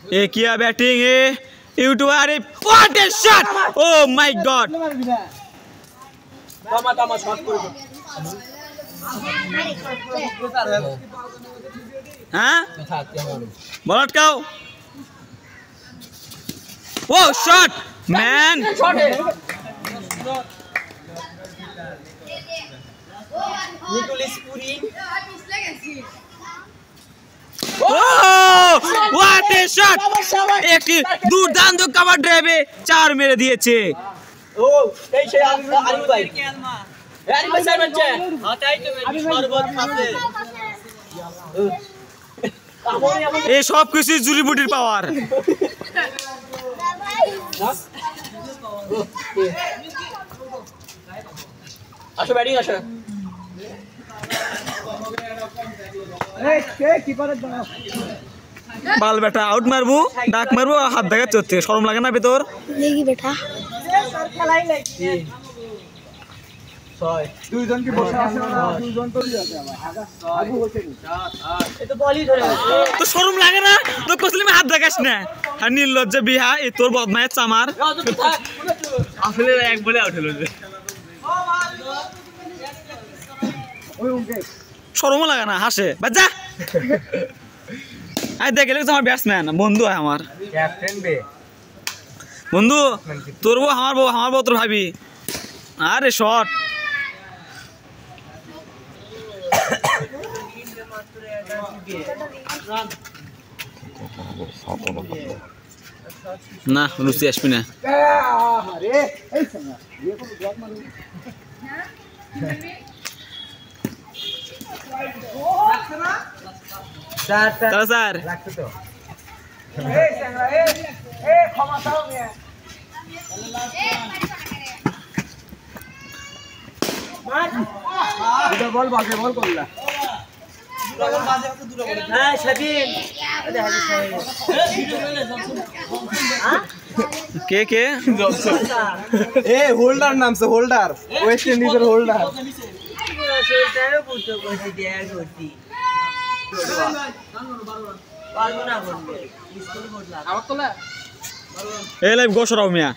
ये किया बैटिंग है YouTuber what a shot oh my god টামা শট করব हां बॉल अटकाओ ओ शॉट मैन শট है निकोलस पुरी ओह व्हाट अ शॉट एक দুর্দান্ত কভার ড্রাইভে 4 মেরে দিয়েছে ও এই সে আরিফ ভাই আরিফ ভাই সাইড হচ্ছে হ্যাঁ তাই তো সর্বত আছে এই সব কিছু জুরিবুটির পাওয়ার আসো ব্যাটিং আসো बाल बेटा आउट मारबू डाक मारबू हाथ দেখা চলছে শরম লাগে না ভিতর দেখি বেটা স্যার খেলাই লাগছে ছয় দুইজন কি বসে আছে না দুইজন তো আছে আমার আগু হচ্ছে এ তো বলই ধরে তো শরম লাগে না তো কসলি মে হাত দেখাস না আর নির্লজ্জ বিহা এই তোর বদমায়ের চামার আসলে এক বলে আউট হলো যে শরম লাগে না হাসে বাজা আই দেখলে তো আমার ব্যাটসম্যান বন্ধু হয় আমার ক্যাপ্টেন বে বন্ধু তোর বউ আমার বউ তোর ভাবি আরে শট না রুচি আসবি না আরে এই সময় ये को ব্লক মারু চলো স্যার লাগছে তো এই সাংরা এ ক্ষমা চাও মিয়া দুটো বল বাজে বল করলা দুটো বল বাজে তো দুটো বল হ্যাঁ শাবিন আরে কে কে এ হোল্ডার নাম সে হোল্ডার ওয়েস্ট ইন্ডিজের হোল্ডার শরীরটারও পুজো করে দেয়া করতি পারবো না বলবে স্কুল বদলা আমার তোলা এই লাইভ গোসরাও মিয়া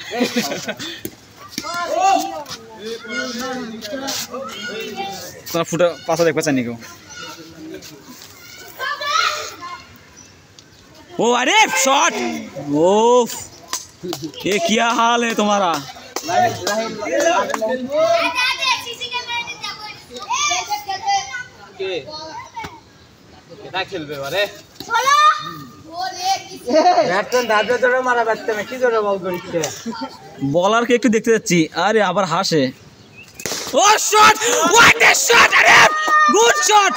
তোরা ফুটা পাছা দেখ পাচ্ছেন কেউ ओ अरे शॉट ओफ ये क्या हाल है तुम्हारा এটা খেলবে বারে চলো ব্যাটম্যান দাদা ধরে মারা ব্যাটম্যান কি ধরে বল করিছে बॉलर के একটু দেখতে যাচ্ছি আরে আবার হাসে ও শট হোয়াট এ শট আরে good shot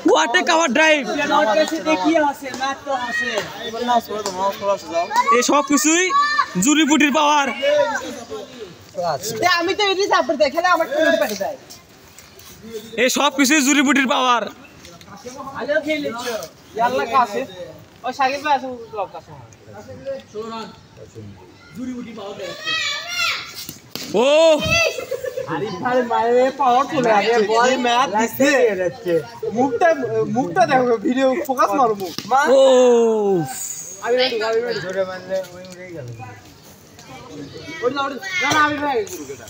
what a cover drive দেখি আছে ম্যাচ তো আছে এবার না সরে তো মাউস ক্রস দাও এই সব কিছুই জুরিবুটির পাওয়ার আমি তো এটি সাপোর্ট দেখলে আমার টিম পারে যায় এই সব কিছুই জুরিবুটির পাওয়ার আলো খেলেছো ইয়াল্লা কাছে ও সাকিব ভাই আছে ব্লক কাছে ও আরিফ ভাই মারে পাওয়ার চলে আগে বল ম্যাচ দিছে মুখটা দেখো ভিডিও ফোকাস মারো মুখ ও আমি রেডি জোরে মারলে ওই উড়ে গেল না আমি ভাই গুরুটা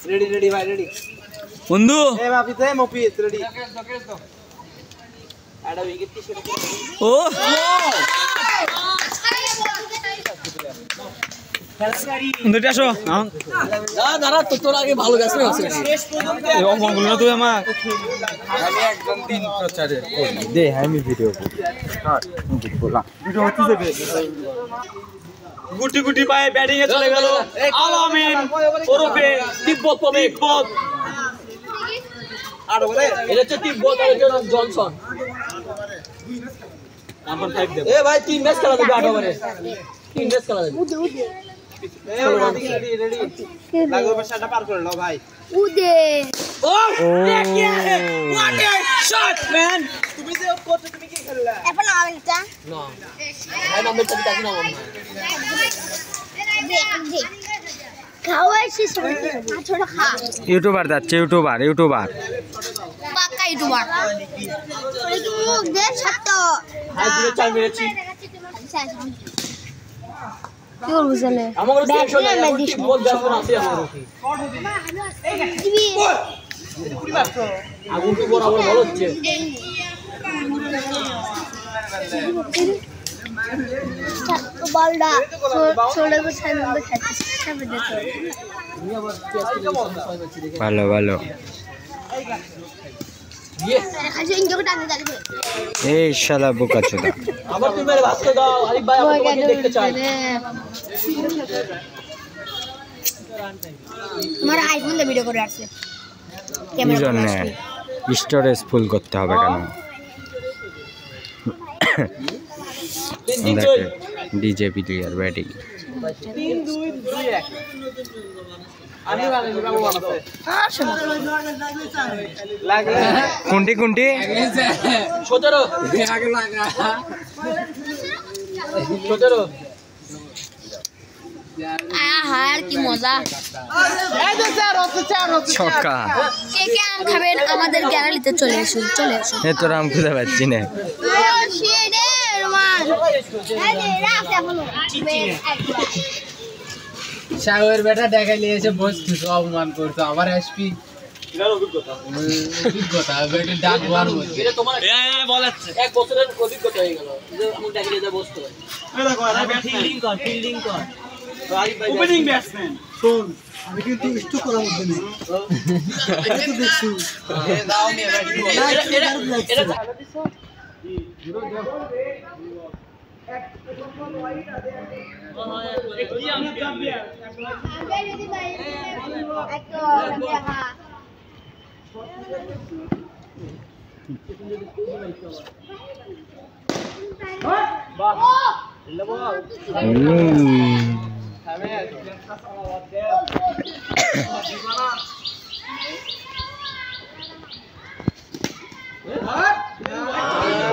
রেডি ভাই রেডি বন্ধু এ মাপিতে মপিস রেডি আড়া উইকেট কি শুরু ও বন্ধুটি আসো দাঁড়া তো তোর আগে ভালো ব্যাটসম্যান আছে শেষ পর্যন্ত এই অঙ্গল না তুই আমার আমি একদম দিন প্রচারে করি দে আমি ভিডিও করি স্টার্ট বললাম ভিডিও হচ্ছে যাবে গুটি গুটি পায়ে ব্যাটিং এ চলে গেল আলামিন ওরফে তিব্বত তিব্বত আর বলে এটা হচ্ছে তিব্বত আর এটা জনসন নাম্বার 5 দেব এ ভাই 3 ম্যাচ খেলা দেবে 8 ওভারে 3 ম্যাচ খেলা দেবে রেডি লাগো পেশাটা পার করে নাও ভাই উদে ও क्या है व्हाट अ शॉट मैन তুমি যে কোচ তুমি কি খেললা এখন আলটা না ভাই নাম্বারটা কি তাকি না মনে দেখ খাওয়াইছিস ছোট খা ইউটিউবার যাচ্ছে ইউটিউবার পাকা ইউটিউবার মুখ দে সত্য হাই দিলে চার মেরেছি কি করব চলে আমার টেনশন নাই আমার কি বল দাও না আছে আমার আগুন তো বরাবর ভালো হচ্ছে বলডা ছোড়ে সামনে খাচ্ছিস সামনে দেখো ভালো ভালো খাচ্ছিস ইনজোকে টানতে যাবে এই শালা বোকা চোদা আবার তুমি মেরে ভাত দাও আরিফ ভাই আমি তোমাকে দেখতে চাই আমার আইফোন দিয়ে ভিডিও করে আসছে কি জন্য স্টোরেজ ফুল করতে হবে কেন দেখে ডিজে প্লেয়ার ব্যাটিং 3 2 2 1 আমি বাবু বানাতে লাগলে কোনটি কোনটি 17 আগে লাগা 17 আহার কি মজা ছক্কা কে কে আম খাবেন আমাদের গ্যালারিতে চলে আসুন এ তোর আম খুঁজে পাচ্ছি না সাগর বেটা দেখাইলে এসে বসছিস অপমান করতো আবার আসবি অভিজ্ঞতা বেটা ডাক বার বলছে এটা তোমার বলাচ্ছে এক বছরের অভিজ্ঞতা হয়ে গেল যে আমি ডাকি দিয়ে বসতে পারি ফিল্ডিং কর আরিফ ভাই ওপেনিং ব্যাটসম্যান শুন আমি কিন্তু স্ট্রোক করার মধ্যে নেই এটা তো দেখছি দাও নি এটা ভালো দিছো